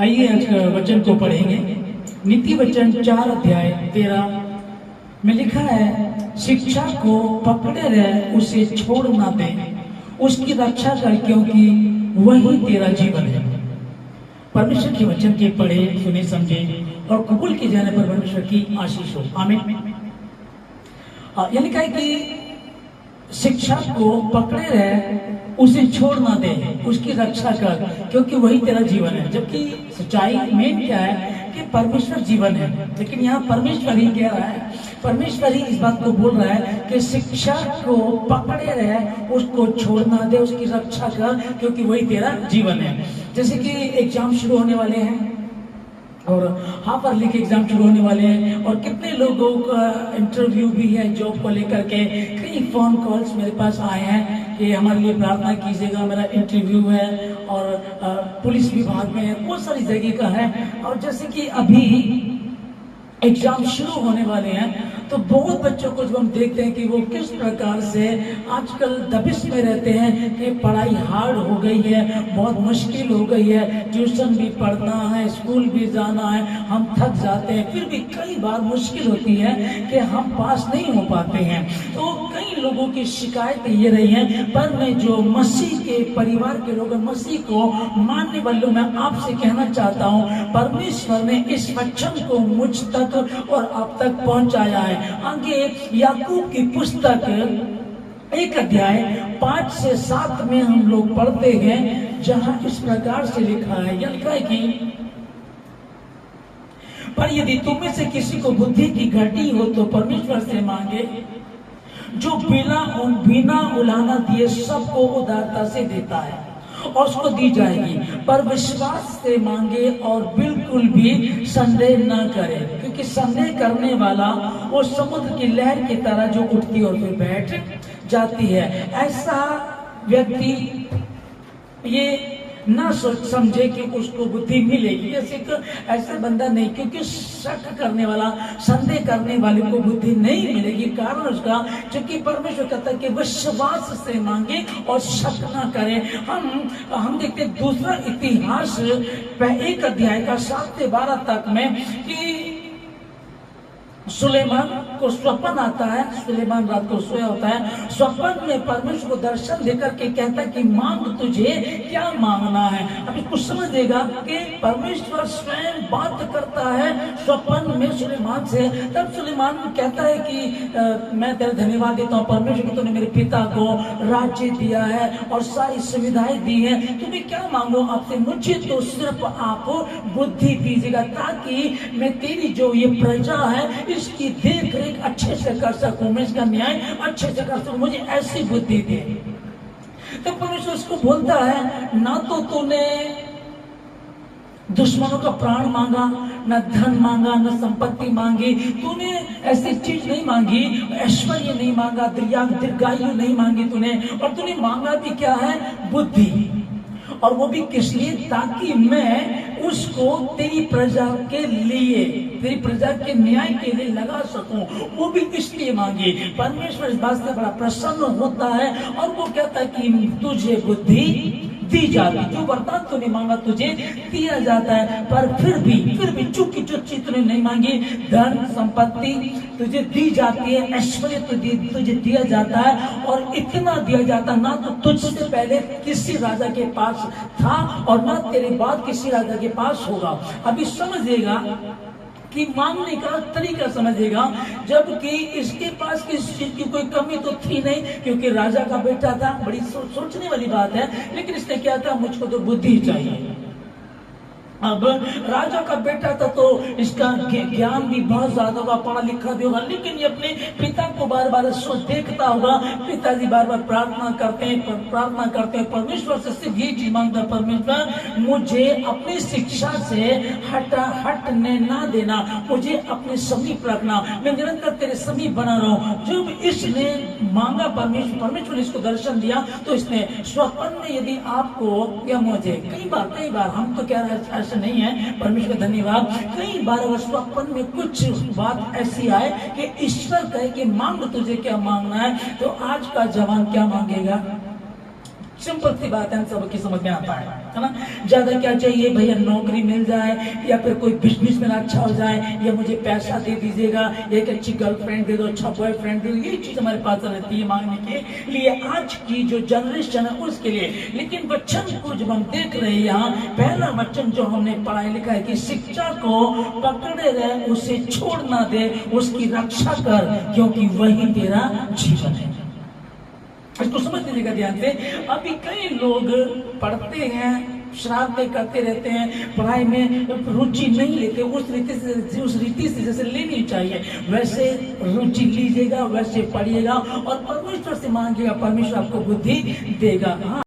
आइए आज का वचन को पढ़ेंगे। नीति वचन 4 अध्याय 13 में लिखा है, शिक्षा को पकड़े रह, उसे छोड़ ना दे, उसकी रक्षा कर, क्योंकि वही तेरा जीवन है। परमेश्वर के वचन के पढ़े सुने समझे और कबूल किए जाने पर परमेश्वर की आशीष हो, आमीन। यह लिखा है कि शिक्षा को पकड़े रह, उसे छोड़ ना दे, उसकी रक्षा कर, क्योंकि वही तेरा जीवन है। जबकि सच्चाई मेन क्या है कि परमेश्वर जीवन है, लेकिन यहाँ परमेश्वर ही कह रहा है, परमेश्वर ही इस बात को बोल रहा है कि शिक्षा को पकड़े रह, उसको छोड़ ना दे, उसकी रक्षा कर, क्योंकि वही तेरा जीवन है। जैसे कि एग्जाम शुरू होने वाले हैं और हाफर लिखे एग्जाम शुरू होने वाले हैं और कितने लोगों का इंटरव्यू भी है जॉब को लेकर के। कई फोन कॉल्स मेरे पास आए हैं कि हमारे लिए प्रार्थना कीजिएगा, मेरा इंटरव्यू है और पुलिस विभाग में है, बहुत सारी जगह का है। और जैसे कि अभी एग्जाम शुरू होने वाले हैं तो बहुत बच्चों को जब हम देखते हैं कि वो किस प्रकार से आजकल दबिश में रहते हैं कि पढ़ाई हार्ड हो गई है, बहुत मुश्किल हो गई है, ट्यूशन भी पढ़ना है, स्कूल भी जाना है, हम थक जाते हैं, फिर भी कई बार मुश्किल होती है कि हम पास नहीं हो पाते हैं। तो कई लोगों की शिकायत ये रही है, पर मैं जो मसीह के परिवार के लोग, मसीह को मानने वालों, मैं आपसे कहना चाहता हूँ, परमेश्वर ने इस वचन को मुझ तक और आप तक पहुंचाया है। आगे याकूब की पुस्तक 1 अध्याय 5 से 7 में हम लोग पढ़ते हैं, जहां इस प्रकार से लिखा है, यह लिखा है कि पर यदि तुम में से किसी को बुद्धि की घटी हो तो परमेश्वर से मांगे, जो बिना उलाहना दिए सबको उदारता से देता है और उसको दी जाएगी, पर विश्वास से मांगे और बिल्कुल भी संदेह न करे, क्योंकि संदेह करने वाला वो समुद्र की लहर की तरह जो उठती और फिर बैठ जाती है। ऐसा व्यक्ति ये ना सोच समझे कि उसको बुद्धि मिलेगी। जैसे ऐसा बंदा नहीं, क्योंकि शक करने वाला, संदेह करने वाले को बुद्धि नहीं मिलेगी। कारण उसका, क्योंकि परमेश्वर कहता है कि विश्वास से मांगे और शक ना करें। हम देखते दूसरा इतिहास 1 अध्याय का 7 से 12 तक में कि सुलेमान को स्वप्न आता है। सुलेमान रात को सोया होता है, स्वप्न में परमेश्वर को दर्शन देकर के कहता है कि मांग, तुझे क्या मांगना है। अब इसको समझ देगा कि परमेश्वर स्वयं बात करता है स्वप्न में सुलेमान से। तब सुलेमान कहता है कि मैं तेरा धन्यवाद देता हूँ परमेश्वर को, तूने मेरे पिता को राज्य दिया है और सारी सुविधाएं दी है, तुम्हें क्या मांगो आपसे, मुझे तो सिर्फ आप बुद्धि दीजिएगा, ताकि मैं तेरी जो ये प्रजा है इसकी देख रेख अच्छे से कर सकूं, मैं इसका न्याय अच्छे से कर सकूं, मुझे ऐसी बुद्धि दे। तो परमेश्वर उसको बोलता है, ना तो तूने दुश्मनों का प्राण मांगा, न धन मांगा, न संपत्ति मांगी, तूने ऐसी चीज नहीं मांगी, ऐश्वर्य नहीं मांगा, दीर्घायु नहीं मांगी तूने, और तूने मांगा भी क्या है, बुद्धि। और वो भी किस लिए, ताकि मैं उसको तेरी प्रजा के लिए, तेरी प्रजा के न्याय के लिए लगा सकूं, वो भी इसलिए मांगी। परमेश्वर इस बात से बड़ा प्रसन्न होता है और वो कहता है कि तुझे बुद्धि दी जाती, जो वरदान तूने मांगा तुझे दिया जाता है। पर फिर भी चूंकि जो चीज तूने नहीं मांगी, धन संपत्ति तुझे दी जाती है, ऐश्वर्य तुझे दिया जाता है, और इतना दिया जाता ना तो तुझसे पहले किसी राजा के पास था और ना तेरे बाद किसी राजा के पास होगा। अभी समझिएगा कि मांगने का तरीका समझेगा, जबकि इसके पास किसी चीज की कोई कमी तो थी नहीं, क्योंकि राजा का बेटा था। बड़ी सोचने वाली बात है, लेकिन इसने क्या था, मुझको तो बुद्धि चाहिए। अब राजा का बेटा था तो इसका ज्ञान भी बहुत ज्यादा होगा, पढ़ा लिखा भी होगा, लेकिन ये अपने पिता को बार बार देखता होगा, पिताजी बार बार प्रार्थना करते हैं परमेश्वर से, सिर्फ ये चीज मांगता, परमेश्वर मुझे अपनी शिक्षा से हटने ना देना, मुझे अपने समीप रखना, मैं निरंतर तेरे समीप बना रहूं। जब इसने मांगा परमेश्वर इसको दर्शन दिया, तो इसने स्वप्न में, यदि आपको या मुझे कई बार हम तो कह रहे हैं नहीं है, परमेश्वर का धन्यवाद, कई बार अगर स्वप्न में कुछ बात ऐसी आए कि ईश्वर कहे कि मांग, तुझे क्या मांगना है, तो आज का जवान क्या मांगेगा? सिंपल सी बात है, सबकी समझ में आता है। है ना। ज्यादा क्या चाहिए भैया, नौकरी मिल जाए या फिर कोई बिजनेस में अच्छा हो जाए, या मुझे पैसा दे दीजिएगा, एक अच्छी गर्लफ्रेंड दे दो, अच्छा बॉयफ्रेंड दे दो, ये चीज हमारे पास रहती है मांगने के लिए आज की जो जनरेशन है उसके लिए। लेकिन वचन को जब हम देख रहे हैं यहाँ, पहला वचन जो हमने पढ़ा लिखा है कि शिक्षा को पकड़े रहे, उसे छोड़ ना दे, उसकी रक्षा कर, क्योंकि वही तेरा जीवन है। इसको समझ लीजिएगा ध्यान से। अभी कई लोग पढ़ते हैं, शरारतें करते रहते हैं, पढ़ाई में रुचि नहीं लेते, उस रीति से जैसे लेनी चाहिए वैसे रुचि लीजिएगा, वैसे पढ़िएगा और परमेश्वर से मांगिएगा, परमेश्वर आपको बुद्धि देगा। हाँ।